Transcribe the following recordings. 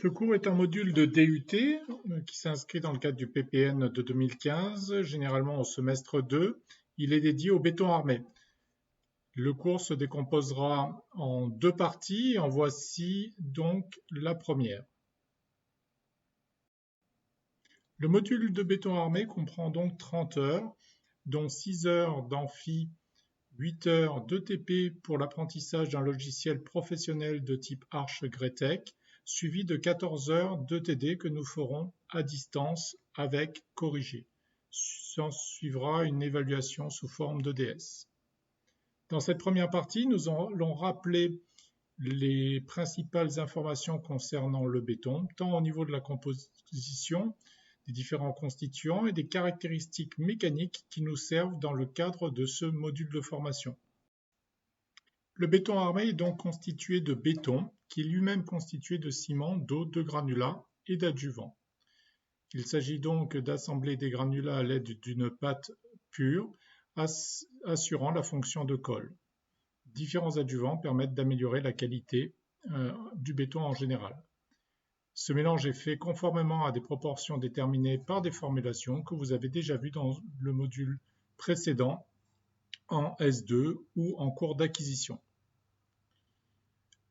Ce cours est un module de DUT qui s'inscrit dans le cadre du PPN de 2015, généralement au semestre 2. Il est dédié au béton armé. Le cours se décomposera en deux parties. En voici donc la première. Le module de béton armé comprend donc 30 heures, dont 6 heures d'amphi, 8 heures d'ETP pour l'apprentissage d'un logiciel professionnel de type Arch-Gretec, suivi de 14 heures d'ETD que nous ferons à distance avec corrigé. S'en suivra une évaluation sous forme d'EDS. Dans cette première partie, nous allons rappeler les principales informations concernant le béton, tant au niveau de la composition, des différents constituants et des caractéristiques mécaniques qui nous servent dans le cadre de ce module de formation. Le béton armé est donc constitué de béton, qui est lui-même constitué de ciment, d'eau, de granulats et d'adjuvants. Il s'agit donc d'assembler des granulats à l'aide d'une pâte pure, assurant la fonction de colle. Différents adjuvants permettent d'améliorer la qualité du béton en général. Ce mélange est fait conformément à des proportions déterminées par des formulations que vous avez déjà vues dans le module précédent en S2 ou en cours d'acquisition.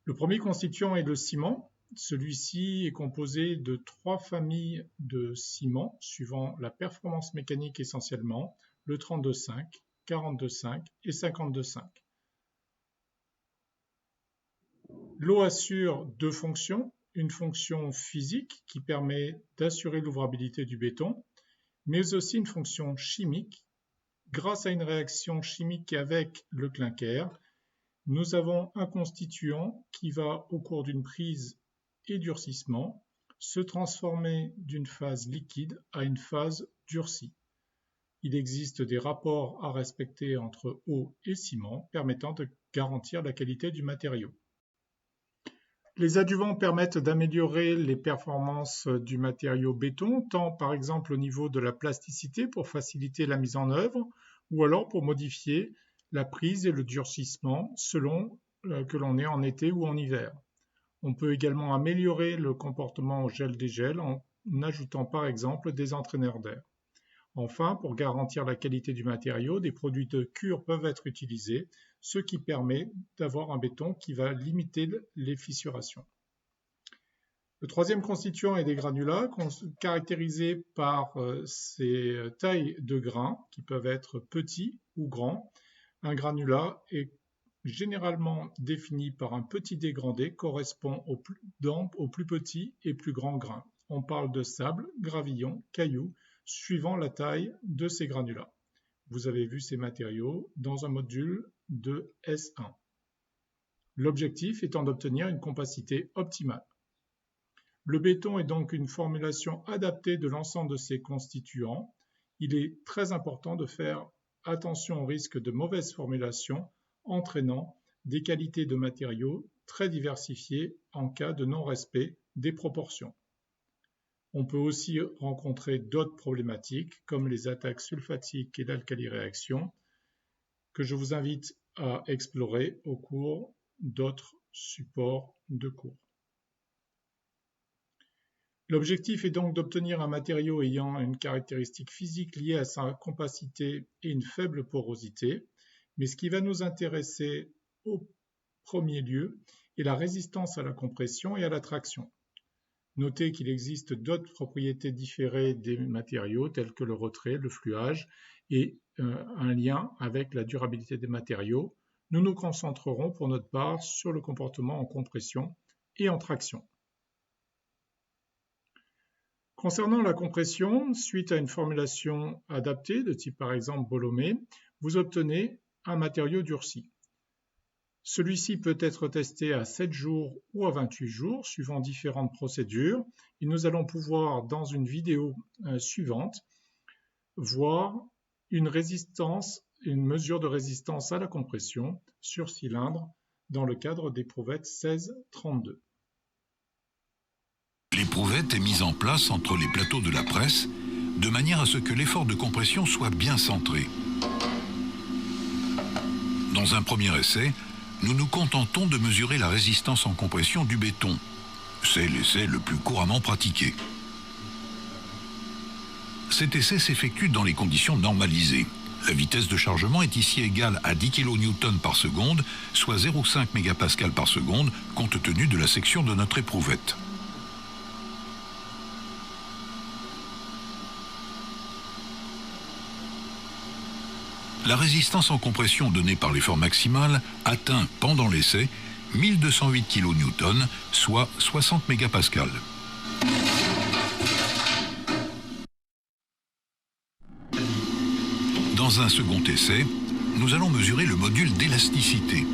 Le premier constituant est le ciment. Celui-ci est composé de 3 familles de ciment suivant la performance mécanique essentiellement, le 32,5, 42,5 et 52,5. L'eau assure deux fonctions. Une fonction physique qui permet d'assurer l'ouvrabilité du béton, mais aussi une fonction chimique. Grâce à une réaction chimique avec le clinker, nous avons un constituant qui va, au cours d'une prise et durcissement, se transformer d'une phase liquide à une phase durcie. Il existe des rapports à respecter entre eau et ciment permettant de garantir la qualité du matériau. Les adjuvants permettent d'améliorer les performances du matériau béton, tant par exemple au niveau de la plasticité pour faciliter la mise en œuvre, ou alors pour modifier la prise et le durcissement selon que l'on est en été ou en hiver. On peut également améliorer le comportement au gel-dégel en ajoutant par exemple des entraîneurs d'air. Enfin, pour garantir la qualité du matériau, des produits de cure peuvent être utilisés, ce qui permet d'avoir un béton qui va limiter les fissurations. Le troisième constituant est des granulats, caractérisés par ces tailles de grains qui peuvent être petits ou grands. Un granulat est généralement défini par un petit dégradé correspond au plus petit et plus grand grain. On parle de sable, gravillon, cailloux, suivant la taille de ces granulats. Vous avez vu ces matériaux dans un module de S1. L'objectif étant d'obtenir une compacité optimale. Le béton est donc une formulation adaptée de l'ensemble de ses constituants. Il est très important de faire attention au risque de mauvaise formulation entraînant des qualités de matériaux très diversifiées en cas de non-respect des proportions. On peut aussi rencontrer d'autres problématiques comme les attaques sulfatiques et l'alcali-réaction que je vous invite à explorer au cours d'autres supports de cours. L'objectif est donc d'obtenir un matériau ayant une caractéristique physique liée à sa compacité et une faible porosité, mais ce qui va nous intéresser au premier lieu est la résistance à la compression et à la traction. Notez qu'il existe d'autres propriétés différées des matériaux telles que le retrait, le fluage et un lien avec la durabilité des matériaux. Nous nous concentrerons pour notre part sur le comportement en compression et en traction. Concernant la compression, suite à une formulation adaptée de type par exemple Bolomé, vous obtenez un matériau durci. Celui-ci peut être testé à 7 jours ou à 28 jours, suivant différentes procédures. Et nous allons pouvoir, dans une vidéo suivante, voir une mesure de résistance à la compression sur cylindre dans le cadre d'éprouvette 1632. L'éprouvette est mise en place entre les plateaux de la presse, de manière à ce que l'effort de compression soit bien centré. Dans un premier essai, nous nous contentons de mesurer la résistance en compression du béton. C'est l'essai le plus couramment pratiqué. Cet essai s'effectue dans les conditions normalisées. La vitesse de chargement est ici égale à 10 kN par seconde, soit 0,5 MPa par seconde, compte tenu de la section de notre éprouvette. La résistance en compression donnée par l'effort maximal atteint pendant l'essai 1208 kN, soit 60 MPa. Dans un second essai, nous allons mesurer le module d'élasticité.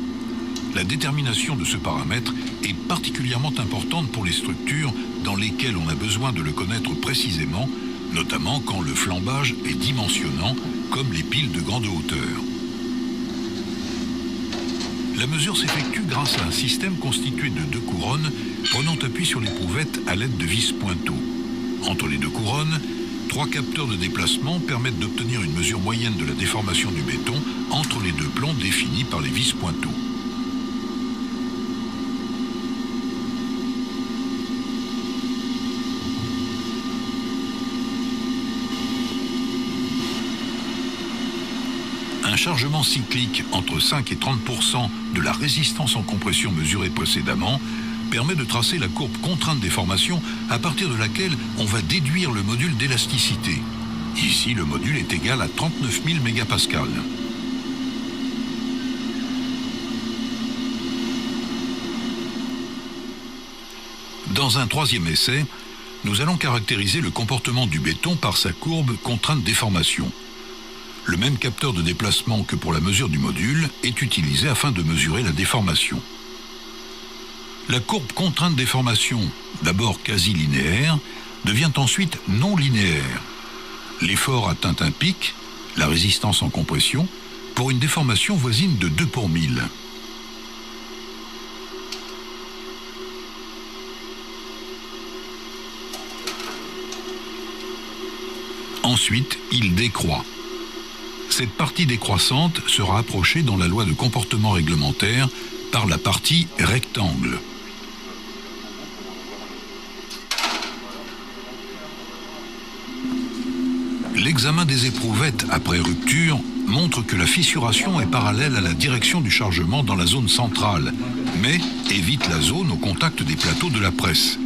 La détermination de ce paramètre est particulièrement importante pour les structures dans lesquelles on a besoin de le connaître précisément, notamment quand le flambage est dimensionnant, comme les piles de grande hauteur. La mesure s'effectue grâce à un système constitué de deux couronnes prenant appui sur l'éprouvette à l'aide de vis pointeaux. Entre les deux couronnes, 3 capteurs de déplacement permettent d'obtenir une mesure moyenne de la déformation du béton entre les deux plans définis par les vis pointeaux. Un chargement cyclique entre 5 et 30% de la résistance en compression mesurée précédemment permet de tracer la courbe contrainte déformation à partir de laquelle on va déduire le module d'élasticité. Ici, le module est égal à 39 000 MPa. Dans un troisième essai, nous allons caractériser le comportement du béton par sa courbe contrainte déformation. Le même capteur de déplacement que pour la mesure du module est utilisé afin de mesurer la déformation. La courbe contrainte déformation, d'abord quasi linéaire, devient ensuite non linéaire. L'effort atteint un pic, la résistance en compression, pour une déformation voisine de 2 pour 1000. Ensuite, il décroît. Cette partie décroissante sera approchée dans la loi de comportement réglementaire par la partie rectangle. L'examen des éprouvettes après rupture montre que la fissuration est parallèle à la direction du chargement dans la zone centrale, mais évite la zone au contact des plateaux de la presse.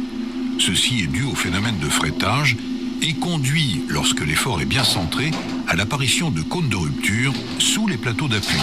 Ceci est dû au phénomène de fretage et conduit, lorsque l'effort est bien centré, à l'apparition de cônes de rupture sous les plateaux d'appui.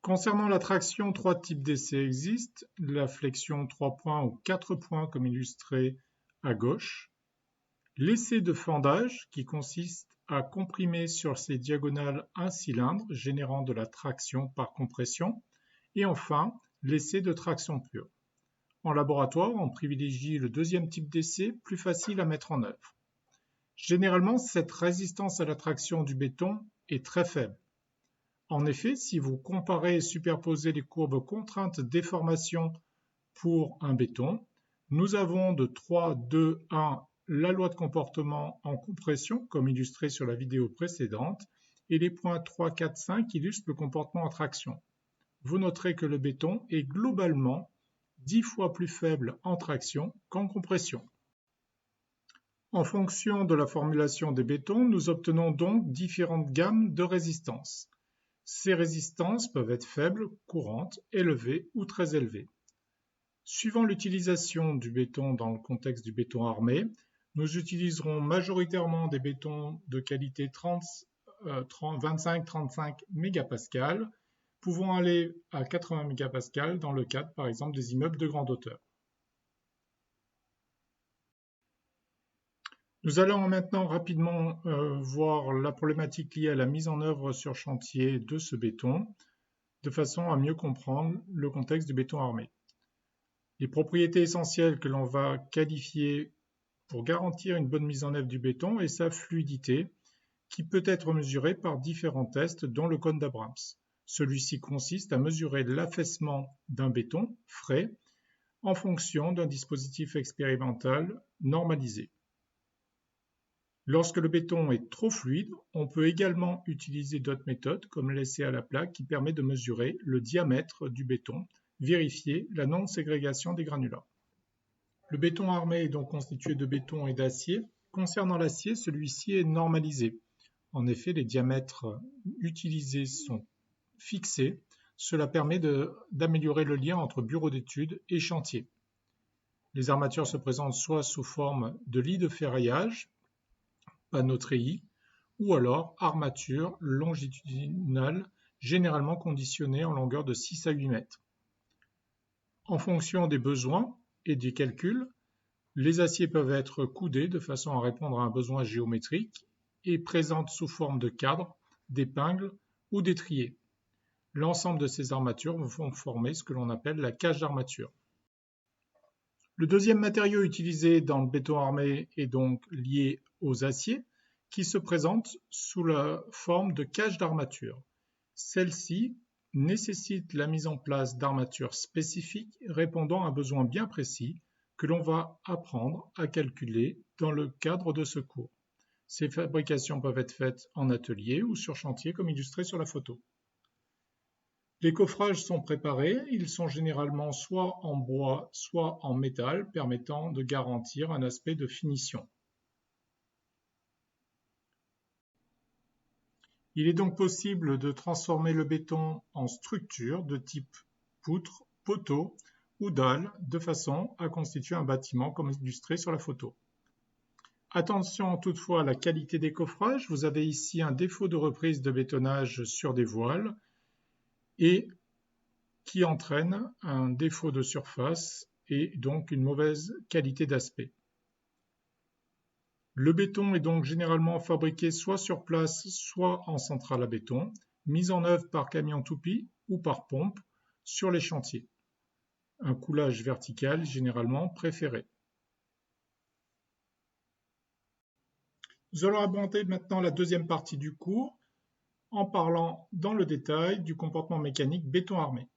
Concernant la traction, 3 types d'essais existent. La flexion 3 points ou 4 points comme illustré à gauche. L'essai de fendage qui consiste à comprimer sur ses diagonales un cylindre générant de la traction par compression. Et enfin, l'essai de traction pure. En laboratoire, on privilégie le deuxième type d'essai, plus facile à mettre en œuvre. Généralement, cette résistance à la traction du béton est très faible. En effet, si vous comparez et superposez les courbes contraintes déformation pour un béton, nous avons de 3, 2, 1 la loi de comportement en compression, comme illustré sur la vidéo précédente, et les points 3, 4, 5 illustrent le comportement en traction. Vous noterez que le béton est globalement 10 fois plus faible en traction qu'en compression. En fonction de la formulation des bétons, nous obtenons donc différentes gammes de résistance. Ces résistances peuvent être faibles, courantes, élevées ou très élevées. Suivant l'utilisation du béton dans le contexte du béton armé, nous utiliserons majoritairement des bétons de qualité 25-35 MPa, pouvant aller à 80 MPa dans le cadre par exemple des immeubles de grande hauteur. Nous allons maintenant rapidement voir la problématique liée à la mise en œuvre sur chantier de ce béton, de façon à mieux comprendre le contexte du béton armé. Les propriétés essentielles que l'on va qualifier pour garantir une bonne mise en œuvre du béton est sa fluidité, qui peut être mesuré par différents tests dont le cône d'Abrams. Celui-ci consiste à mesurer l'affaissement d'un béton frais en fonction d'un dispositif expérimental normalisé. Lorsque le béton est trop fluide, on peut également utiliser d'autres méthodes comme l'essai à la plaque qui permet de mesurer le diamètre du béton, vérifier la non-ségrégation des granulats. Le béton armé est donc constitué de béton et d'acier. Concernant l'acier, celui-ci est normalisé. En effet, les diamètres utilisés sont fixés. Cela permet d'améliorer le lien entre bureau d'études et chantier. Les armatures se présentent soit sous forme de lits de ferraillage, panneaux treillis, ou alors armatures longitudinales, généralement conditionnées en longueur de 6 à 8 mètres. En fonction des besoins et des calculs, les aciers peuvent être coudés de façon à répondre à un besoin géométrique et présentent sous forme de cadres, d'épingles ou d'étriers. L'ensemble de ces armatures vont former ce que l'on appelle la cage d'armature. Le deuxième matériau utilisé dans le béton armé est donc lié aux aciers, qui se présentent sous la forme de cages d'armature. Celles-ci nécessitent la mise en place d'armatures spécifiques répondant à un besoin bien précis que l'on va apprendre à calculer dans le cadre de ce cours. Ces fabrications peuvent être faites en atelier ou sur chantier comme illustré sur la photo. Les coffrages sont préparés, ils sont généralement soit en bois, soit en métal, permettant de garantir un aspect de finition. Il est donc possible de transformer le béton en structure de type poutre, poteau ou dalle, de façon à constituer un bâtiment comme illustré sur la photo. Attention toutefois à la qualité des coffrages, vous avez ici un défaut de reprise de bétonnage sur des voiles, et qui entraîne un défaut de surface et donc une mauvaise qualité d'aspect. Le béton est donc généralement fabriqué soit sur place, soit en centrale à béton, mis en œuvre par camion toupie ou par pompe sur les chantiers. Un coulage vertical est généralement préféré. Nous allons aborder maintenant la deuxième partie du cours, en parlant dans le détail du comportement mécanique béton armé.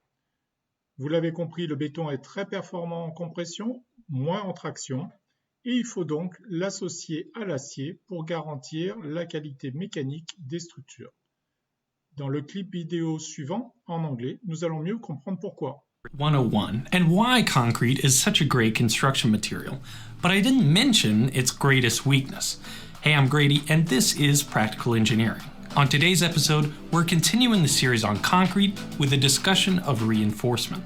Vous l'avez compris, le béton est très performant en compression, moins en traction, et il faut donc l'associer à l'acier pour garantir la qualité mécanique des structures. Dans le clip vidéo suivant, en anglais, nous allons mieux comprendre pourquoi. 101 and why concrete is such a great construction material, but I didn't mention its greatest weakness. Hey, I'm Grady, and this is Practical Engineering. On today's episode, we're continuing the series on concrete with a discussion of reinforcement.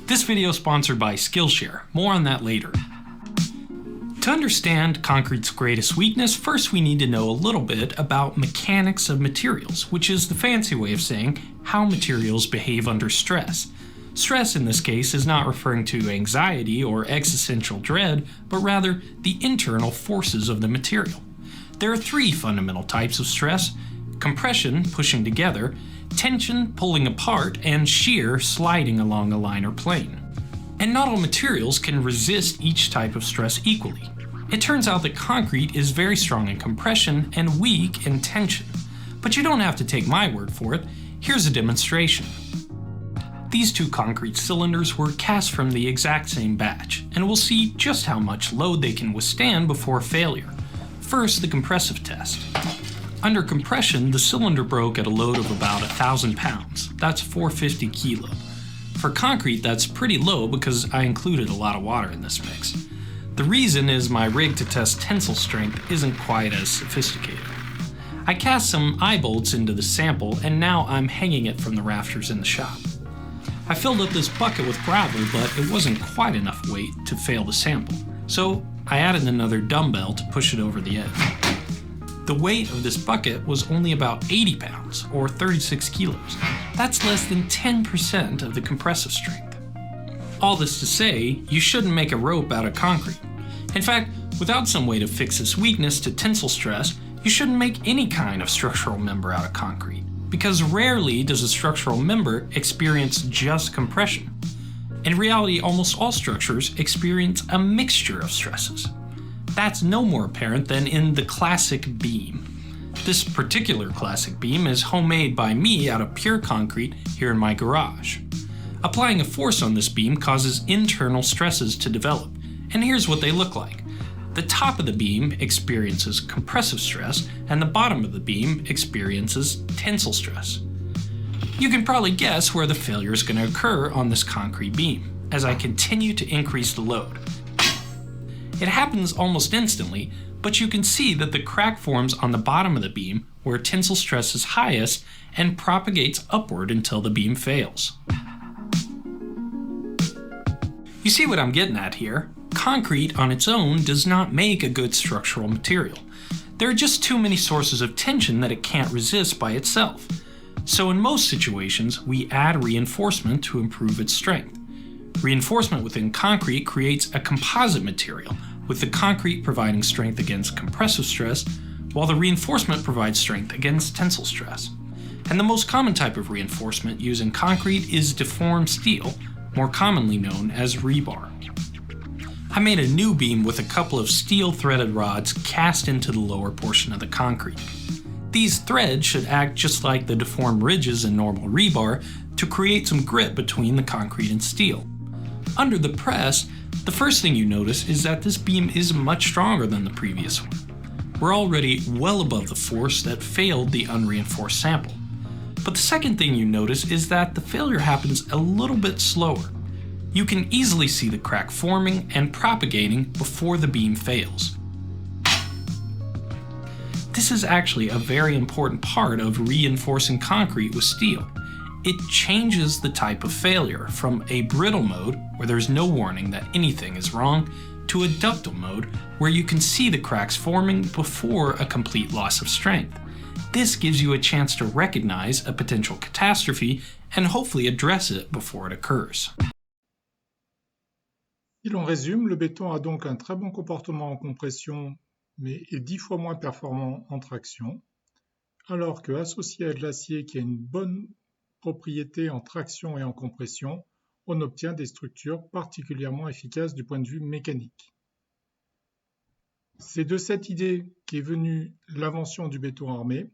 This video is sponsored by Skillshare. More on that later. To understand concrete's greatest weakness, first we need to know a little bit about mechanics of materials, which is the fancy way of saying how materials behave under stress. Stress in this case is not referring to anxiety or existential dread, but rather the internal forces of the material. There are three fundamental types of stress: compression, pushing together, tension, pulling apart, and shear, sliding along a line or plane. And not all materials can resist each type of stress equally. It turns out that concrete is very strong in compression and weak in tension. But you don't have to take my word for it. Here's a demonstration. These two concrete cylinders were cast from the exact same batch, and we'll see just how much load they can withstand before failure. First, the compressive test. Under compression, the cylinder broke at a load of about 1,000 pounds. That's 450 kilo. For concrete, that's pretty low because I included a lot of water in this mix. The reason is my rig to test tensile strength isn't quite as sophisticated. I cast some eye bolts into the sample, and now I'm hanging it from the rafters in the shop. I filled up this bucket with gravel, but it wasn't quite enough weight to fail the sample, so I added another dumbbell to push it over the edge. The weight of this bucket was only about 80 pounds, or 36 kilos. That's less than 10% of the compressive strength. All this to say, you shouldn't make a rope out of concrete. In fact, without some way to fix this weakness to tensile stress, you shouldn't make any kind of structural member out of concrete, because rarely does a structural member experience just compression. In reality, almost all structures experience a mixture of stresses. That's no more apparent than in the classic beam. This particular classic beam is homemade by me out of pure concrete here in my garage. Applying a force on this beam causes internal stresses to develop, and here's what they look like. The top of the beam experiences compressive stress, and the bottom of the beam experiences tensile stress. You can probably guess where the failure is going to occur on this concrete beam, as I continue to increase the load. It happens almost instantly, but you can see that the crack forms on the bottom of the beam where tensile stress is highest and propagates upward until the beam fails. You see what I'm getting at here? Concrete on its own does not make a good structural material. There are just too many sources of tension that it can't resist by itself. So in most situations, we add reinforcement to improve its strength. Reinforcement within concrete creates a composite material, with the concrete providing strength against compressive stress, while the reinforcement provides strength against tensile stress. And the most common type of reinforcement used in concrete is deformed steel, more commonly known as rebar. I made a new beam with a couple of steel-threaded rods cast into the lower portion of the concrete. These threads should act just like the deformed ridges in normal rebar to create some grip between the concrete and steel. Under the press, the first thing you notice is that this beam is much stronger than the previous one. We're already well above the force that failed the unreinforced sample. But the second thing you notice is that the failure happens a little bit slower. You can easily see the crack forming and propagating before the beam fails. This is actually a very important part of reinforcing concrete with steel. It changes the type of failure from a brittle mode, where there's no warning that anything is wrong, to a ductile mode, where you can see the cracks forming before a complete loss of strength. This gives you a chance to recognize a potential catastrophe and hopefully address it before it occurs. Si l'on résume, le béton a donc un très bon comportement en compression, mais est 10 fois moins performant en traction, alors que associé à de l'acier qui a une bonne propriété en traction et en compression, on obtient des structures particulièrement efficaces du point de vue mécanique. C'est de cette idée qu'est venue l'invention du béton armé,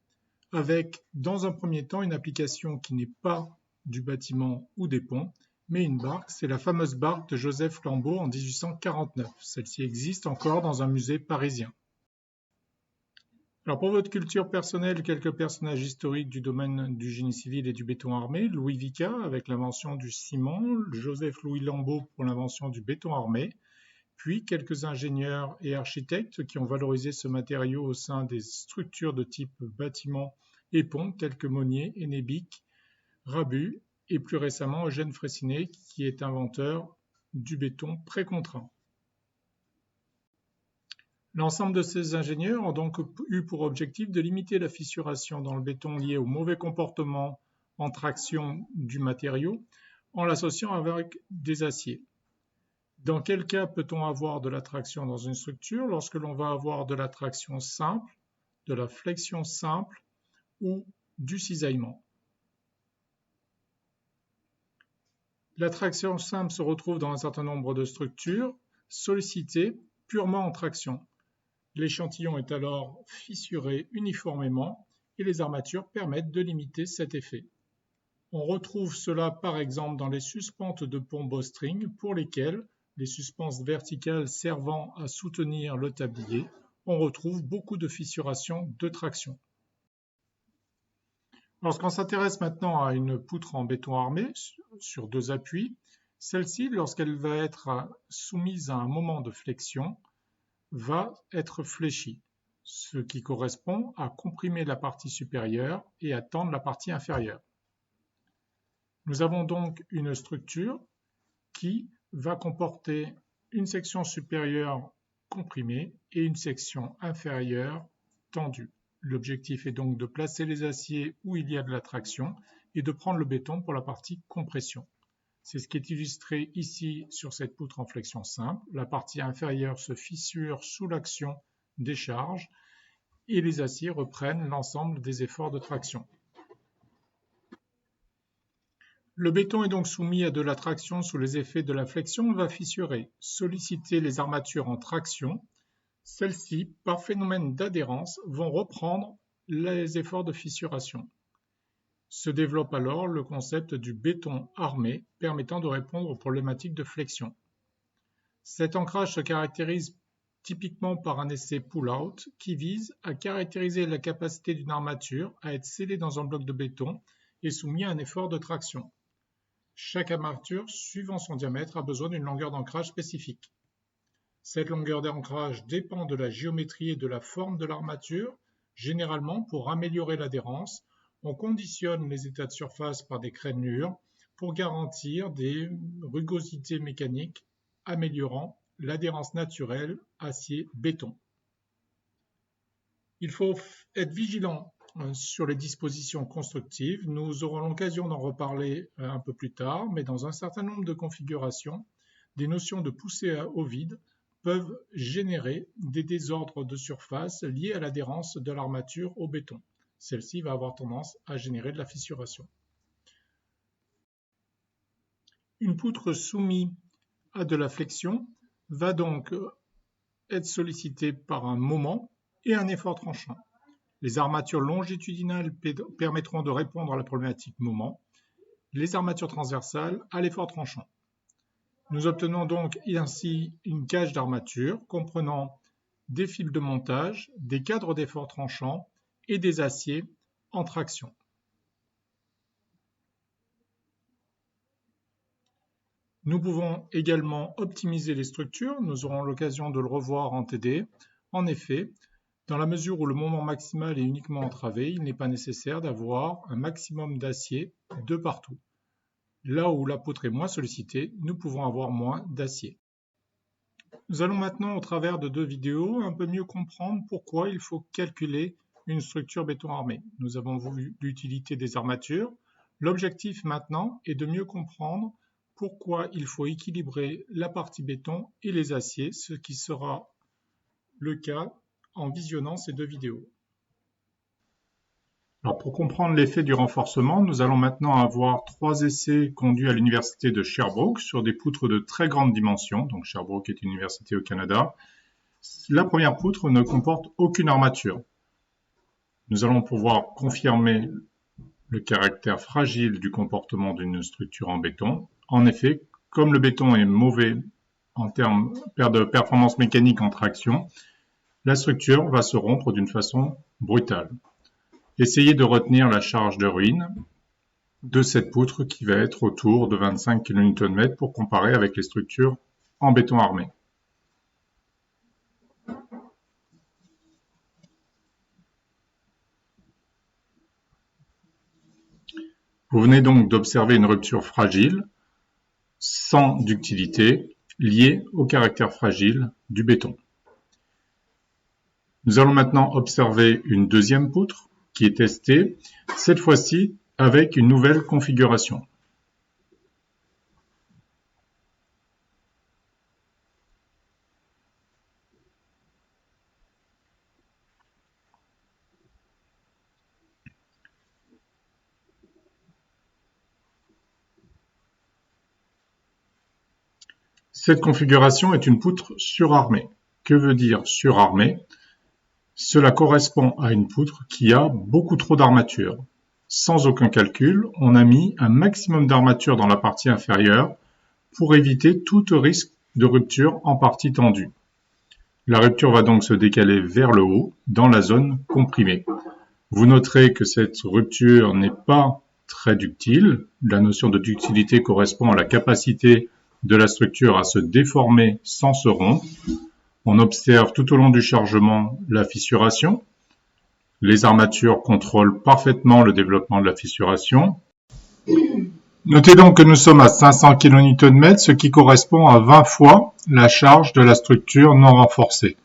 avec dans un premier temps une application qui n'est pas du bâtiment ou des ponts, mais une barque, c'est la fameuse barque de Joseph Lambeau en 1849. Celle-ci existe encore dans un musée parisien. Alors pour votre culture personnelle, quelques personnages historiques du domaine du génie civil et du béton armé. Louis Vicat avec l'invention du ciment, Joseph-Louis Lambeau pour l'invention du béton armé, puis quelques ingénieurs et architectes qui ont valorisé ce matériau au sein des structures de type bâtiment et pont tels que Monnier, Hennebique, Rabu et plus récemment Eugène Freycinet qui est inventeur du béton précontraint. L'ensemble de ces ingénieurs ont donc eu pour objectif de limiter la fissuration dans le béton liée au mauvais comportement en traction du matériau en l'associant avec des aciers. Dans quel cas peut-on avoir de la traction dans une structure? Lorsque l'on va avoir de la traction simple, de la flexion simple ou du cisaillement. La traction simple se retrouve dans un certain nombre de structures sollicitées purement en traction. L'échantillon est alors fissuré uniformément et les armatures permettent de limiter cet effet. On retrouve cela par exemple dans les suspentes de pont bowstring pour lesquelles, les suspentes verticales servant à soutenir le tablier, on retrouve beaucoup de fissuration de traction. Lorsqu'on s'intéresse maintenant à une poutre en béton armé sur deux appuis, celle-ci, lorsqu'elle va être soumise à un moment de flexion, va être fléchie, ce qui correspond à comprimer la partie supérieure et à tendre la partie inférieure. Nous avons donc une structure qui va comporter une section supérieure comprimée et une section inférieure tendue. L'objectif est donc de placer les aciers où il y a de la traction et de prendre le béton pour la partie compression. C'est ce qui est illustré ici sur cette poutre en flexion simple. La partie inférieure se fissure sous l'action des charges et les aciers reprennent l'ensemble des efforts de traction. Le béton est donc soumis à de la traction sous les effets de la flexion et va fissurer, solliciter les armatures en traction. Celles-ci, par phénomène d'adhérence, vont reprendre les efforts de fissuration. Se développe alors le concept du béton armé permettant de répondre aux problématiques de flexion. Cet ancrage se caractérise typiquement par un essai pull-out qui vise à caractériser la capacité d'une armature à être scellée dans un bloc de béton et soumis à un effort de traction. Chaque armature, suivant son diamètre, a besoin d'une longueur d'ancrage spécifique. Cette longueur d'ancrage dépend de la géométrie et de la forme de l'armature. Généralement, pour améliorer l'adhérence, on conditionne les états de surface par des crénelures pour garantir des rugosités mécaniques améliorant l'adhérence naturelle acier-béton. Il faut être vigilant sur les dispositions constructives. Nous aurons l'occasion d'en reparler un peu plus tard, mais dans un certain nombre de configurations, des notions de poussée au vide peuvent générer des désordres de surface liés à l'adhérence de l'armature au béton. Celle-ci va avoir tendance à générer de la fissuration. Une poutre soumise à de la flexion va donc être sollicitée par un moment et un effort tranchant. Les armatures longitudinales permettront de répondre à la problématique moment, les armatures transversales à l'effort tranchant. Nous obtenons donc ainsi une cage d'armature comprenant des fils de montage, des cadres d'effort tranchant et des aciers en traction. Nous pouvons également optimiser les structures, nous aurons l'occasion de le revoir en TD. En effet, dans la mesure où le moment maximal est uniquement entravé, il n'est pas nécessaire d'avoir un maximum d'acier de partout. Là où la poutre est moins sollicitée, nous pouvons avoir moins d'acier. Nous allons maintenant, au travers de 2 vidéos, un peu mieux comprendre pourquoi il faut calculer une structure béton armé. Nous avons vu l'utilité des armatures. L'objectif maintenant est de mieux comprendre pourquoi il faut équilibrer la partie béton et les aciers, ce qui sera le cas en visionnant ces 2 vidéos. Alors pour comprendre l'effet du renforcement, nous allons maintenant avoir 3 essais conduits à l'université de Sherbrooke sur des poutres de très grande dimension. Donc Sherbrooke est une université au Canada. La première poutre ne comporte aucune armature. Nous allons pouvoir confirmer le caractère fragile du comportement d'une structure en béton. En effet, comme le béton est mauvais en termes de performance mécanique en traction, la structure va se rompre d'une façon brutale. Essayez de retenir la charge de ruine de cette poutre qui va être autour de 25 kN pour comparer avec les structures en béton armé. Vous venez donc d'observer une rupture fragile, sans ductilité, liée au caractère fragile du béton. Nous allons maintenant observer une deuxième poutre qui est testée, cette fois-ci avec une nouvelle configuration. Cette configuration est une poutre surarmée. Que veut dire surarmée ? Cela correspond à une poutre qui a beaucoup trop d'armature. Sans aucun calcul, on a mis un maximum d'armature dans la partie inférieure pour éviter tout risque de rupture en partie tendue. La rupture va donc se décaler vers le haut dans la zone comprimée. Vous noterez que cette rupture n'est pas très ductile. La notion de ductilité correspond à la capacité de la structure à se déformer sans se rompre. On observe tout au long du chargement la fissuration. Les armatures contrôlent parfaitement le développement de la fissuration. Notez donc que nous sommes à 500 kN, ce qui correspond à 20 fois la charge de la structure non renforcée.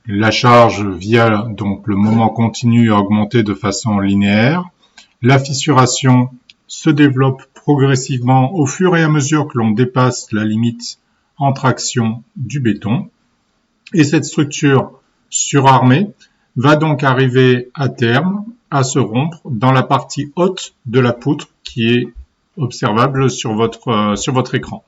La charge via donc le moment continu a augmenté de façon linéaire. La fissuration se développe progressivement au fur et à mesure que l'on dépasse la limite en traction du béton. Et cette structure surarmée va donc arriver à terme à se rompre dans la partie haute de la poutre qui est observable sur votre écran.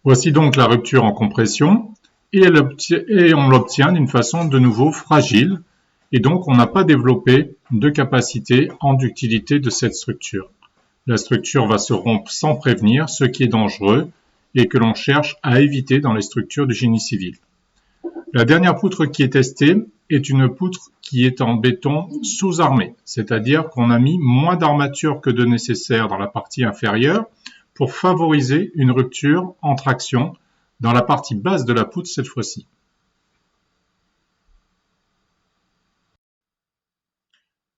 Voici donc la rupture en compression et on l'obtient d'une façon de nouveau fragile et donc on n'a pas développé de capacité en ductilité de cette structure. La structure va se rompre sans prévenir, ce qui est dangereux et que l'on cherche à éviter dans les structures du génie civil. La dernière poutre qui est testée est une poutre qui est en béton sous-armé, c'est-à-dire qu'on a mis moins d'armature que de nécessaire dans la partie inférieure pour favoriser une rupture en traction dans la partie basse de la poutre cette fois-ci.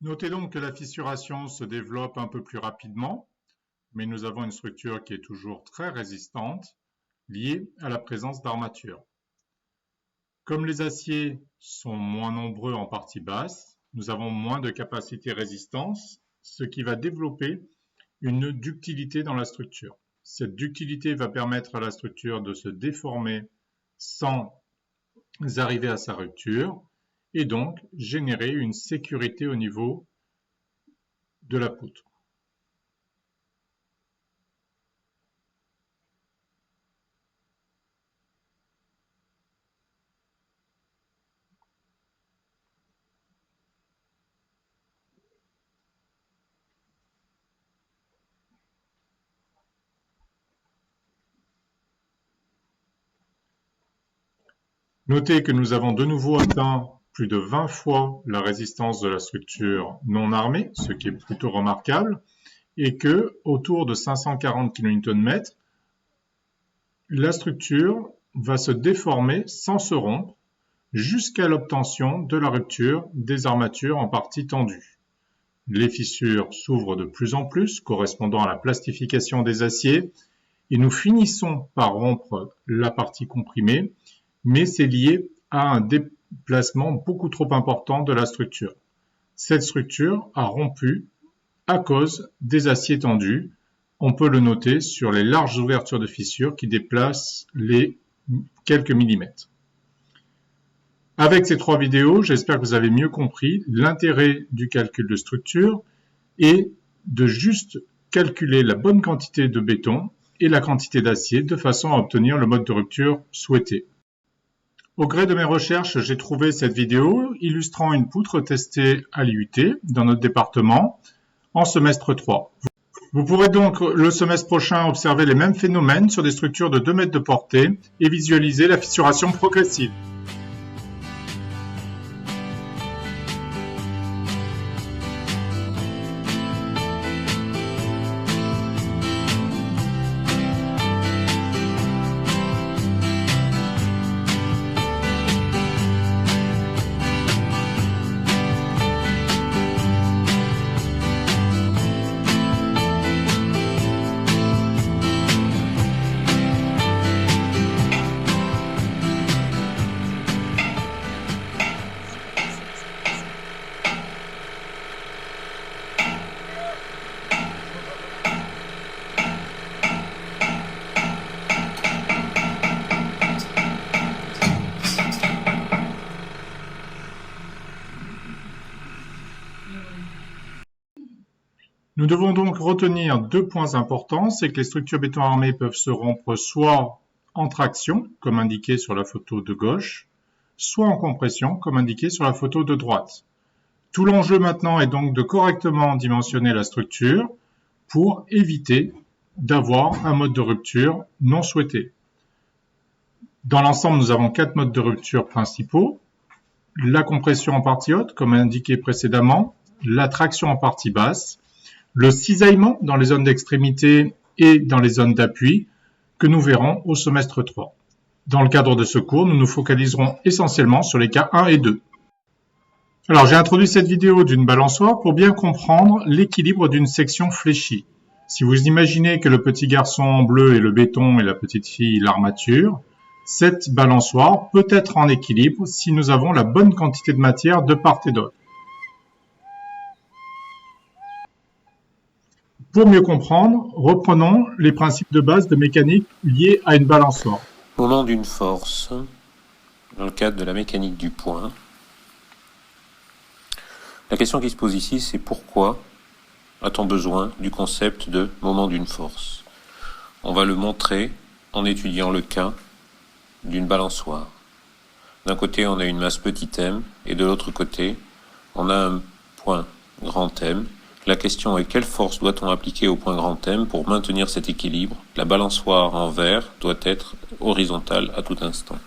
Notez donc que la fissuration se développe un peu plus rapidement, mais nous avons une structure qui est toujours très résistante, liée à la présence d'armature. Comme les aciers sont moins nombreux en partie basse, nous avons moins de capacité résistance, ce qui va développer une ductilité dans la structure. Cette ductilité va permettre à la structure de se déformer sans arriver à sa rupture et donc générer une sécurité au niveau de la poutre. Notez que nous avons de nouveau atteint plus de 20 fois la résistance de la structure non armée, ce qui est plutôt remarquable, et que autour de 540 kN, la structure va se déformer sans se rompre jusqu'à l'obtention de la rupture des armatures en partie tendues. Les fissures s'ouvrent de plus en plus, correspondant à la plastification des aciers, et nous finissons par rompre la partie comprimée, mais c'est lié à un déplacement beaucoup trop important de la structure. Cette structure a rompu à cause des aciers tendus. On peut le noter sur les larges ouvertures de fissures qui déplacent les quelques millimètres. Avec ces 3 vidéos, j'espère que vous avez mieux compris l'intérêt du calcul de structure et de juste calculer la bonne quantité de béton et la quantité d'acier de façon à obtenir le mode de rupture souhaité. Au gré de mes recherches, j'ai trouvé cette vidéo illustrant une poutre testée à l'IUT dans notre département en semestre 3. Vous pourrez donc le semestre prochain observer les mêmes phénomènes sur des structures de 2 mètres de portée et visualiser la fissuration progressive. Nous devons donc retenir 2 points importants, c'est que les structures béton armées peuvent se rompre soit en traction, comme indiqué sur la photo de gauche, soit en compression, comme indiqué sur la photo de droite. Tout l'enjeu maintenant est donc de correctement dimensionner la structure pour éviter d'avoir un mode de rupture non souhaité. Dans l'ensemble, nous avons 4 modes de rupture principaux. La compression en partie haute, comme indiqué précédemment, la traction en partie basse, le cisaillement dans les zones d'extrémité et dans les zones d'appui que nous verrons au semestre 3. Dans le cadre de ce cours, nous nous focaliserons essentiellement sur les cas 1 et 2. Alors, j'ai introduit cette vidéo d'une balançoire pour bien comprendre l'équilibre d'une section fléchie. Si vous imaginez que le petit garçon en bleu est le béton et la petite fille l'armature, cette balançoire peut être en équilibre si nous avons la bonne quantité de matière de part et d'autre. Pour mieux comprendre, reprenons les principes de base de mécanique liés à une balançoire. Moment d'une force, dans le cadre de la mécanique du point. La question qui se pose ici, c'est pourquoi a-t-on besoin du concept de moment d'une force? On va le montrer en étudiant le cas d'une balançoire. D'un côté, on a une masse petit m, et de l'autre côté, on a un point grand M. La question est quelle force doit-on appliquer au point grand M pour maintenir cet équilibre? La balançoire en verre doit être horizontale à tout instant.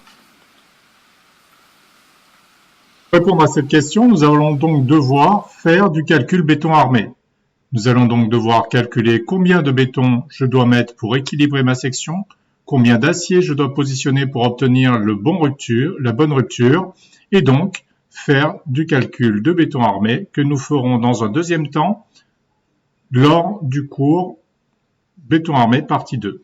Pour répondre à cette question, nous allons donc devoir faire du calcul béton armé. Nous allons donc devoir calculer combien de béton je dois mettre pour équilibrer ma section, combien d'acier je dois positionner pour obtenir la bonne rupture, et donc faire du calcul de béton armé que nous ferons dans un deuxième temps lors du cours béton armé partie 2.